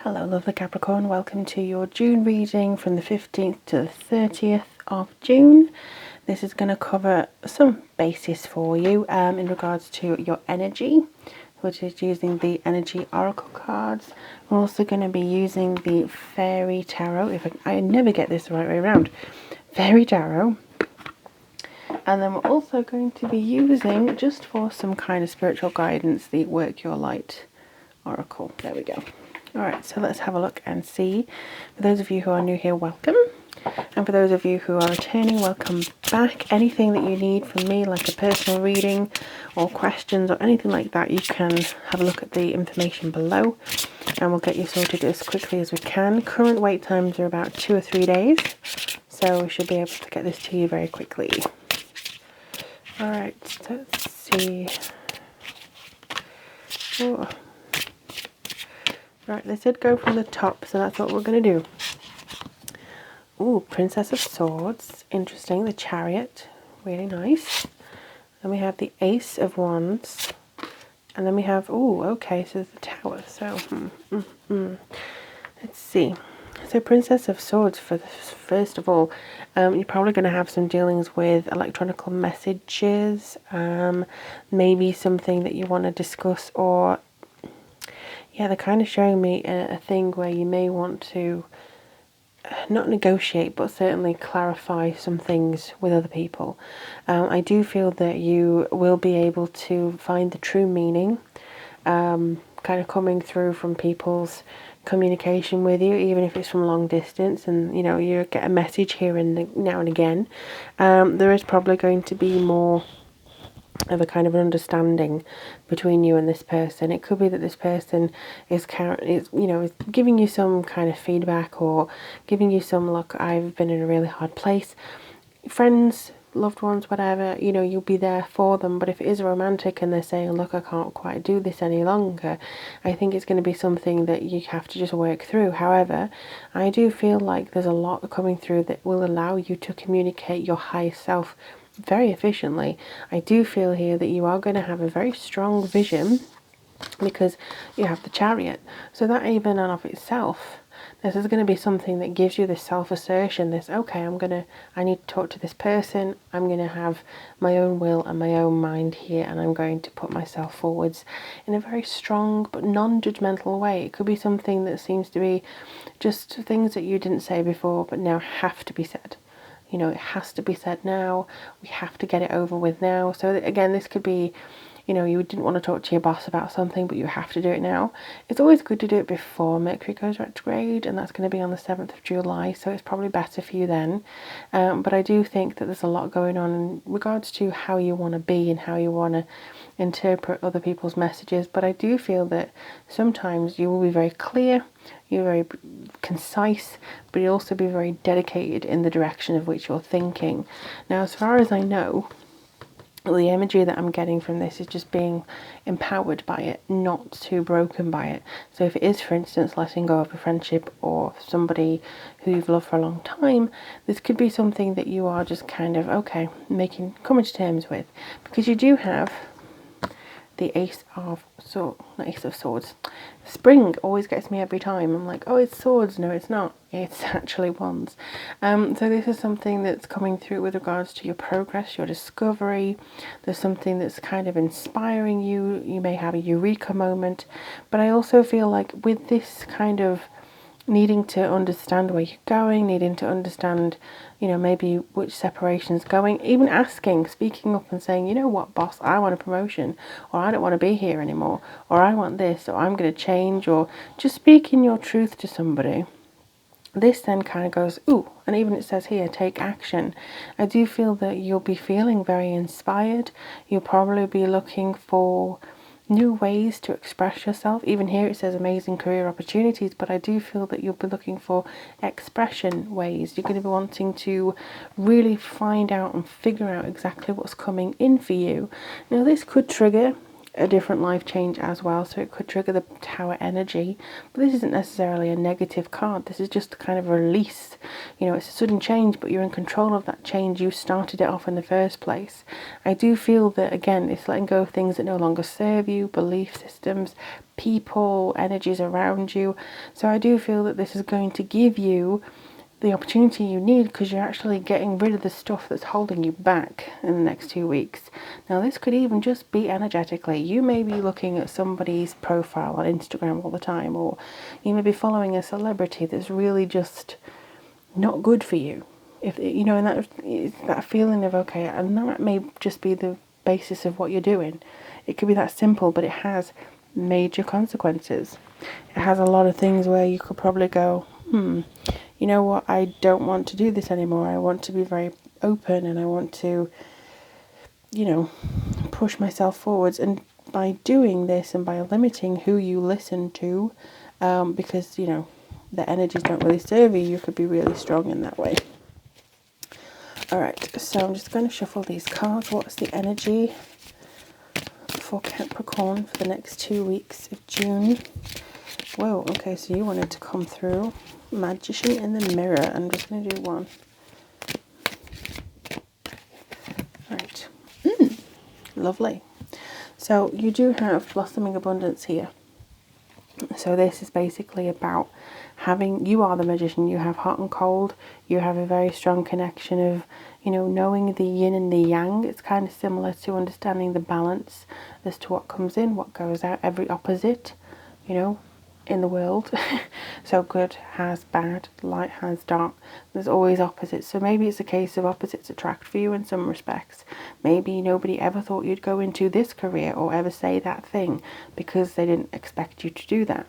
Hello lovely Capricorn, welcome to your June reading from the 15th to the 30th of June. This is going to cover some basis for you in regards to your energy, which is using the energy oracle cards. We're also going to be using the fairy tarot, I never get this the right way around, fairy tarot. And then we're also going to be using, just for some kind of spiritual guidance, the Work Your Light oracle. There we go. Alright, so let's have a look and see. For those of you who are new here, welcome. And for those of you who are returning, welcome back. Anything that you need from me, like a personal reading or questions or anything like that, you can have a look at the information below and we'll get you sorted as quickly as we can. Current wait times are about 2 or 3 days, so we should be able to get this to you very quickly. Alright, let's see. Oh. Right, they said go from the top, so that's what we're going to do. Ooh, Princess of Swords. Interesting. The Chariot. Really nice. Then we have the Ace of Wands. And then we have, ooh, okay, so the Tower. So, let's see. So Princess of Swords, first of all, you're probably going to have some dealings with electronic messages. Maybe something that you want to discuss, or yeah, they're kind of showing me a thing where you may want to not negotiate, but certainly clarify some things with other people. I do feel that you will be able to find the true meaning kind of coming through from people's communication with you, even if it's from long distance, and you know, you get a message here and now and again. There is probably going to be more of a kind of an understanding between you and this person. It could be that this person is giving you some kind of feedback, or giving you some, look, I've been in a really hard place. Friends, loved ones, whatever, you know, you'll be there for them. But if it is romantic and they're saying, look, I can't quite do this any longer, I think it's going to be something that you have to just work through. However, I do feel like there's a lot coming through that will allow you to communicate your higher self very efficiently. I do feel here that you are going to have a very strong vision, because you have the Chariot. So that even and of itself, this is going to be something that gives you this self-assertion, this, okay, I need to talk to this person, I'm going to have my own will and my own mind here, and I'm going to put myself forwards in a very strong but non-judgmental way. It could be something that seems to be just things that you didn't say before but now have to be said. You know, it has to be said now. We have to get it over with now. So again, this could be, you know, you didn't want to talk to your boss about something, but you have to do it now. It's always good to do it before Mercury goes retrograde, and that's going to be on the 7th of July, so it's probably better for you then. But I do think that there's a lot going on in regards to how you want to be and how you want to interpret other people's messages. But I do feel that sometimes you will be very clear, you're very concise, but you'll also be very dedicated in the direction of which you're thinking. Now, as far as I know, the imagery that I'm getting from this is just being empowered by it, not too broken by it. So if it is, for instance, letting go of a friendship or somebody who you've loved for a long time, this could be something that you are just kind of, okay, coming to terms with. Because you do have the Ace of Swords. Spring always gets me every time. I'm like, oh, it's swords. No, it's not. It's actually wands. So this is something that's coming through with regards to your progress, your discovery. There's something that's kind of inspiring you. You may have a eureka moment. But I also feel like with this kind of needing to understand where you're going, needing to understand, you know, maybe which separation's going, even speaking up and saying, you know what, boss, I want a promotion, or I don't want to be here anymore, or I want this, or I'm going to change, or just speaking your truth to somebody. This then kind of goes, ooh, and even it says here, take action. I do feel that you'll be feeling very inspired. You'll probably be looking for new ways to express yourself. Even here it says amazing career opportunities, but I do feel that you'll be looking for expression ways. You're going to be wanting to really find out and figure out exactly what's coming in for you. Now, this could trigger a different life change as well, so it could trigger the Tower energy, but this isn't necessarily a negative card. This is just kind of a release. You know, it's a sudden change, but you're in control of that change. You started it off in the first place. I do feel that, again, it's letting go of things that no longer serve you, belief systems, people, energies around you. So I do feel that this is going to give you the opportunity you need, because you're actually getting rid of the stuff that's holding you back in the next 2 weeks. Now this could even just be energetically. You may be looking at somebody's profile on Instagram all the time, or you may be following a celebrity that's really just not good for you. If you know, and that feeling of okay, and that may just be the basis of what you're doing. It could be that simple, but it has major consequences. It has a lot of things where you could probably go, you know what, I don't want to do this anymore. I want to be very open, and I want to, you know, push myself forwards. And by doing this and by limiting who you listen to, because, you know, the energies don't really serve you, you could be really strong in that way. Alright, so I'm just going to shuffle these cards. What's the energy for Capricorn for the next 2 weeks of June? Whoa, okay, so you wanted to come through. Magician in the mirror. I'm just going to do one. Right. Lovely. So you do have blossoming abundance here. So this is basically about having, you are the magician, you have hot and cold, you have a very strong connection of, you know, knowing the yin and the yang. It's kind of similar to understanding the balance as to what comes in, what goes out, every opposite, you know, in the world. So good has bad, light has dark, there's always opposites. So maybe it's a case of opposites attract for you in some respects. Maybe nobody ever thought you'd go into this career or ever say that thing because they didn't expect you to do that.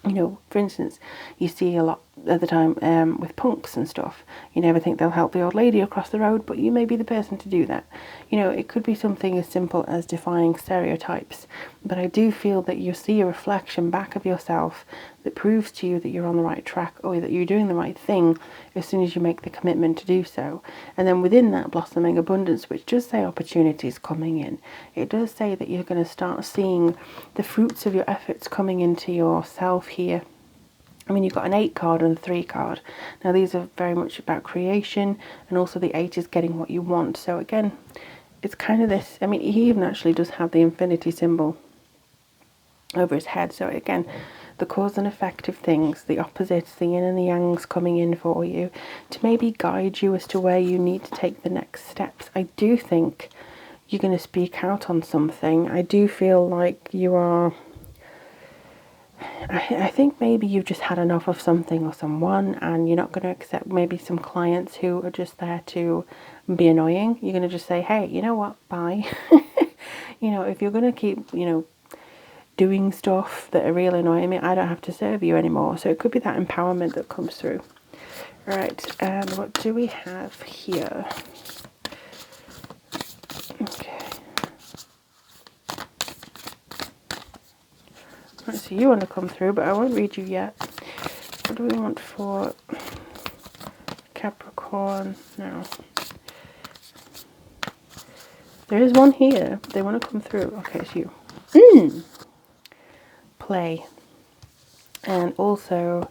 You know, for instance, you see a lot at the time with punks and stuff. You never think they'll help the old lady across the road, but you may be the person to do that. You know, it could be something as simple as defying stereotypes. But I do feel that you see a reflection back of yourself that proves to you that you're on the right track, or that you're doing the right thing as soon as you make the commitment to do so. And then within that blossoming abundance, which does say opportunities coming in, it does say that you're going to start seeing the fruits of your efforts coming into yourself here. I mean, you've got an 8 card and a 3 card. Now these are very much about creation, and also the 8 is getting what you want. So again, it's kind of this, I mean, he even actually does have the infinity symbol over his head. So again, the cause and effect of things, the opposites, the yin and the yangs coming in for you to maybe guide you as to where you need to take the next steps. I do think you're going to speak out on something. I do feel like you are, I think maybe you've just had enough of something or someone, and you're not going to accept maybe some clients who are just there to be annoying. You're going to just say, hey, you know what, bye. You know, if you're going to keep, you know, doing stuff that are really annoying me, I don't have to serve you anymore. So it could be that empowerment that comes through. Right, and what do we have here? Okay. Right, so you want to come through, but I won't read you yet. What do we want for Capricorn now? There is one here. They want to come through. Okay, it's you. Play. And also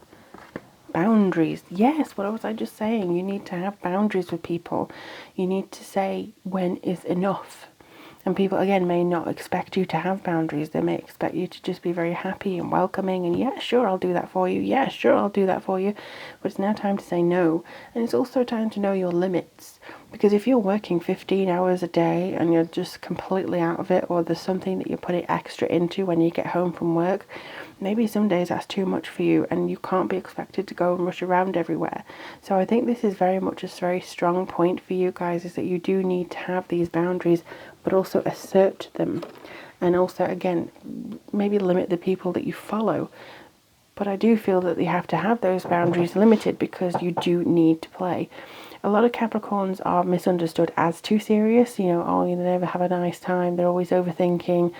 boundaries. Yes, what was I just saying? You need to have boundaries with people. You need to say when is enough. And people, again, may not expect you to have boundaries. They may expect you to just be very happy and welcoming and, yeah, sure, I'll do that for you. Yeah, sure, I'll do that for you. But it's now time to say no. And it's also time to know your limits. Because if you're working 15 hours a day and you're just completely out of it, or there's something that you're putting extra into when you get home from work, maybe some days that's too much for you and you can't be expected to go and rush around everywhere. So I think this is very much a very strong point for you guys, is that you do need to have these boundaries, but also assert them. And also, again, maybe limit the people that you follow. But I do feel that you have to have those boundaries limited, because you do need to play. A lot of Capricorns are misunderstood as too serious. You know, oh, you never have a nice time. They're always overthinking.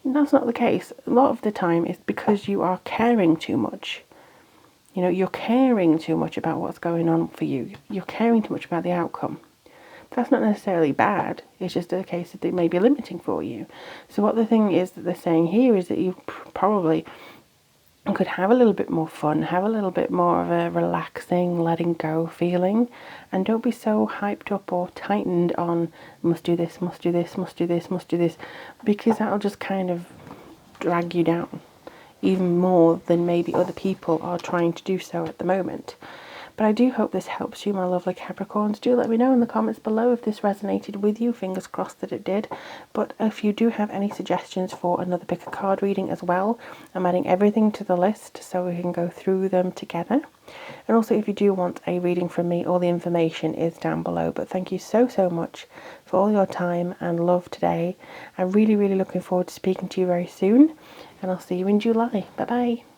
That's not the case. A lot of the time it's because you are caring too much. You know, you're caring too much about what's going on for you. You're caring too much about the outcome. That's not necessarily bad. It's just a case that it may be limiting for you. So what the thing is that they're saying here is that you probably could have a little bit more fun, have a little bit more of a relaxing, letting go feeling, and don't be so hyped up or tightened on must do this, because that'll just kind of drag you down. even more than maybe other people are trying to do so at the moment. But I do hope this helps you, my lovely Capricorns. Do let me know in the comments below if this resonated with you. Fingers crossed that it did. But if you do have any suggestions for another pick a card reading as well, I'm adding everything to the list so we can go through them together. And also, if you do want a reading from me, all the information is down below. But thank you so much for all your time and love today. I'm really looking forward to speaking to you very soon. And I'll see you in July. Bye bye.